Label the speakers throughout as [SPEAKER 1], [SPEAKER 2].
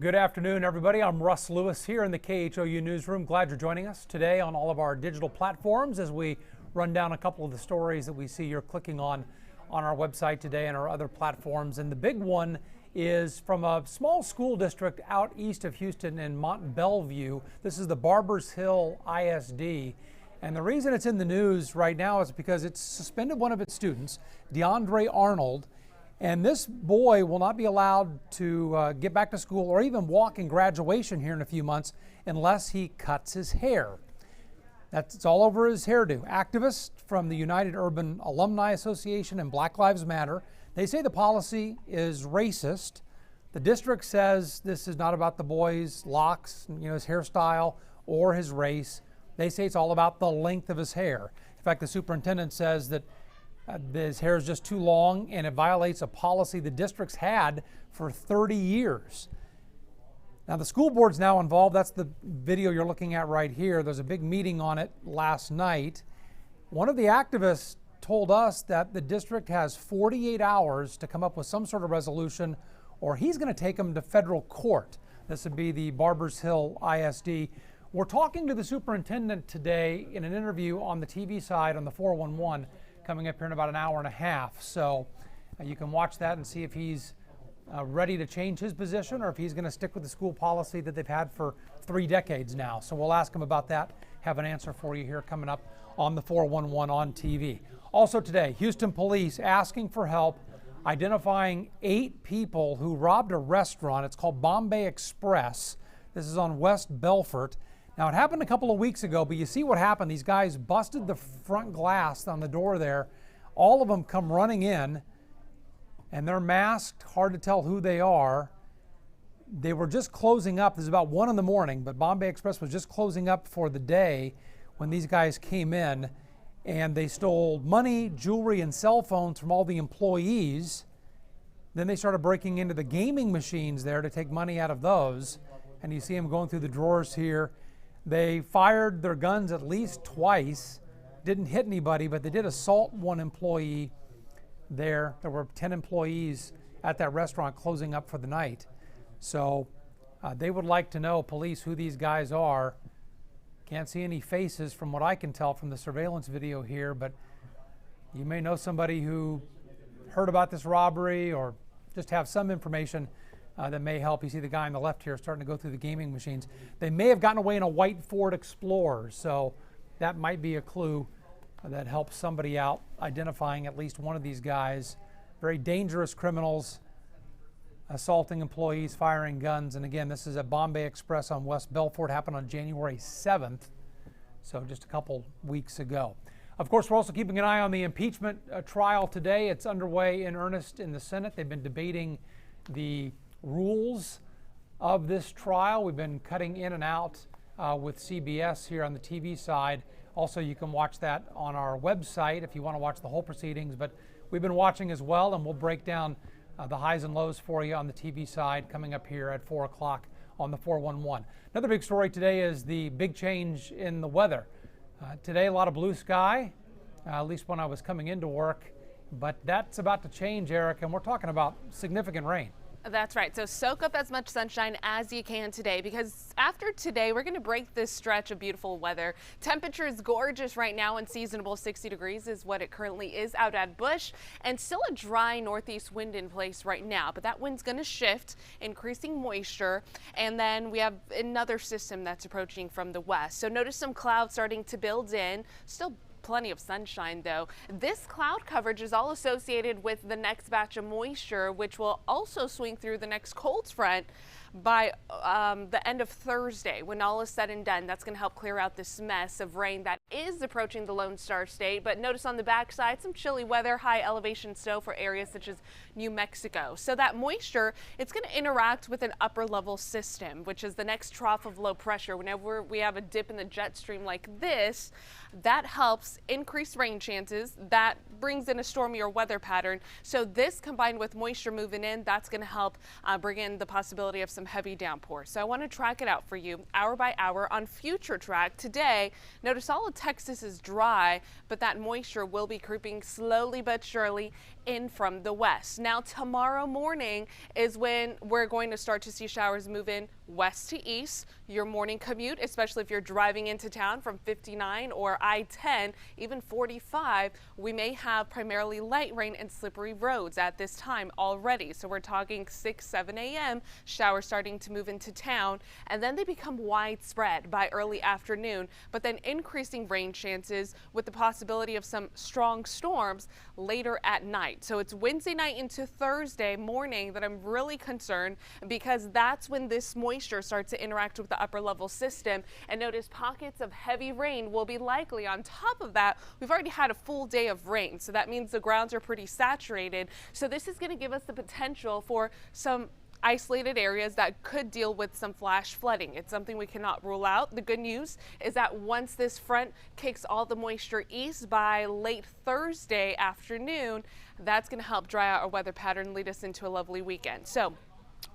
[SPEAKER 1] Good afternoon, everybody. I'm Russ Lewis here in the KHOU newsroom. Glad you're joining us today on all of our digital platforms as we run down a couple of the stories that we see you're clicking on our website today and our other platforms. And the big one is from a small school district out east of Houston in Mont Belvieu. This is the Barbers Hill ISD. And the reason it's in the news right now is because it's suspended one of its students, DeAndre Arnold. And this boy will not be allowed to get back to school or even walk in graduation here in a few months unless he cuts his hair. It's all over his hairdo. Activists from the United Urban Alumni Association and Black Lives Matter, they say the policy is racist. The district says this is not about the boy's locks, his hairstyle or his race. They say it's all about the length of his hair. In fact, the superintendent says that his hair is just too long and it violates a policy the district's had for 30 years. Now the school board's now involved. That's the video you're looking at right here. There's a big meeting on it last night. One of the activists told us that the district has 48 hours to come up with some sort of resolution or he's going to take them to federal court. This would be the Barbers Hill ISD. We're talking to the superintendent today in an interview on the TV side on the 411 coming up here in about an hour and a half. So you can watch that and see if he's ready to change his position or if he's going to stick with the school policy that they've had for 3 decades now. So we'll ask him about that, have an answer for you here coming up on the 411 on TV. Also today, Houston police asking for help identifying 8 people who robbed a restaurant. It's called Bombay Express. This is on West Belfort. Now, it happened a couple of weeks ago, but you see what happened. These guys busted the front glass on the door there. All of them come running in, and they're masked, hard to tell who they are. They were just closing up. This is about 1 in the morning, but Bombay Express was just closing up for the day when these guys came in, and they stole money, jewelry, and cell phones from all the employees. Then they started breaking into the gaming machines there to take money out of those, and you see them going through the drawers here. They fired their guns at least twice, didn't hit anybody, but they did assault one employee there. There were 10 employees at that restaurant closing up for the night. So they would like to know, police, who these guys are. Can't see any faces from what I can tell from the surveillance video here, but you may know somebody who heard about this robbery or just have some information that may help. You see the guy on the left here starting to go through the gaming machines. They may have gotten away in a white Ford Explorer, so that might be a clue that helps somebody out identifying at least one of these guys. Very dangerous criminals, assaulting employees, firing guns. And again, this is at Bombay Express on West Belfort. Happened on January 7th, so just a couple weeks ago. Of course, we're also keeping an eye on the impeachment trial today. It's underway in earnest in the Senate. They've been debating the rules of this trial. We've been cutting in and out with CBS here on the TV side. Also, you can watch that on our website if you want to watch the whole proceedings, but we've been watching as well, and we'll break down the highs and lows for you on the TV side coming up here at 4 o'clock on the 411. Another big story today is the big change in the weather. Today, a lot of blue sky, at least when I was coming into work, but that's about to change, Eric, and we're talking about significant rain.
[SPEAKER 2] That's right. So soak up as much sunshine as you can today, because after today, we're going to break this stretch of beautiful weather. Temperature is gorgeous right now and seasonable. 60 degrees is what it currently is out at Bush, and still a dry northeast wind in place right now. But that wind's going to shift, increasing moisture. And then we have another system that's approaching from the west. So notice some clouds starting to build in. Still plenty of sunshine though. This cloud coverage is all associated with the next batch of moisture, which will also swing through the next cold front by the end of Thursday. When all is said and done, that's going to help clear out this mess of rain that is approaching the Lone Star State. But notice on the backside, some chilly weather, high elevation snow for areas such as New Mexico. So that moisture, it's going to interact with an upper level system, which is the next trough of low pressure. Whenever we have a dip in the jet stream like this, that helps increase rain chances. That brings in a stormier weather pattern. So this combined with moisture moving in, that's going to help bring in the possibility of some heavy downpours. So I want to track it out for you hour by hour on Future Track. Today, notice all of Texas is dry, but that moisture will be creeping slowly but surely in from the west. Now tomorrow morning is when we're going to start to see showers move in west to east. Your morning commute, especially if you're driving into town from 59 or I-10, even 45, we may have primarily light rain and slippery roads at this time already. So we're talking 6, 7 a.m. showers starting to move into town, and then they become widespread by early afternoon, but then increasing rain chances with the possibility of some strong storms later at night. So it's Wednesday night into Thursday morning that I'm really concerned, because that's when this moisture starts to interact with the upper level system. And notice pockets of heavy rain will be likely. On top of that, we've already had a full day of rain, so that means the grounds are pretty saturated. So this is going to give us the potential for some isolated areas that could deal with some flash flooding. It's something we cannot rule out. The good news is that once this front kicks all the moisture east by late Thursday afternoon, that's going to help dry out our weather pattern, lead us into a lovely weekend. So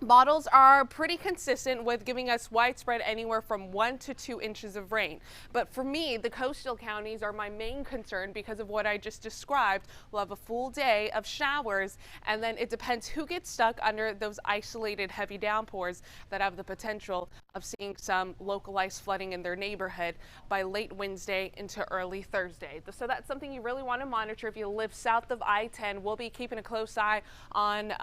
[SPEAKER 2] models are pretty consistent with giving us widespread anywhere from 1 to 2 inches of rain. But for me, the coastal counties are my main concern because of what I just described. We'll have a full day of showers, and then it depends who gets stuck under those isolated heavy downpours that have the potential of seeing some localized flooding in their neighborhood by late Wednesday into early Thursday. So that's something you really want to monitor if you live south of I-10. We'll be keeping a close eye on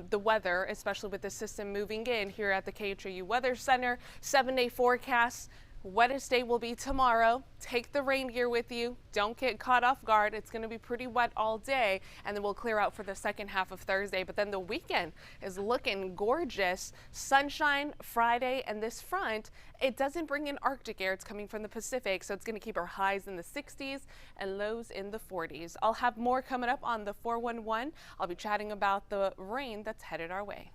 [SPEAKER 2] the weather, especially with this system moving in here at the KHOU Weather Center. 7-day forecast. Wettest day will be tomorrow. Take the rain gear with you. Don't get caught off guard. It's going to be pretty wet all day, and then we'll clear out for the second half of Thursday. But then the weekend is looking gorgeous. Sunshine Friday, and this front, it doesn't bring in Arctic air. It's coming from the Pacific, so it's going to keep our highs in the 60s and lows in the 40s. I'll have more coming up on the 411. I'll be chatting about the rain that's headed our way.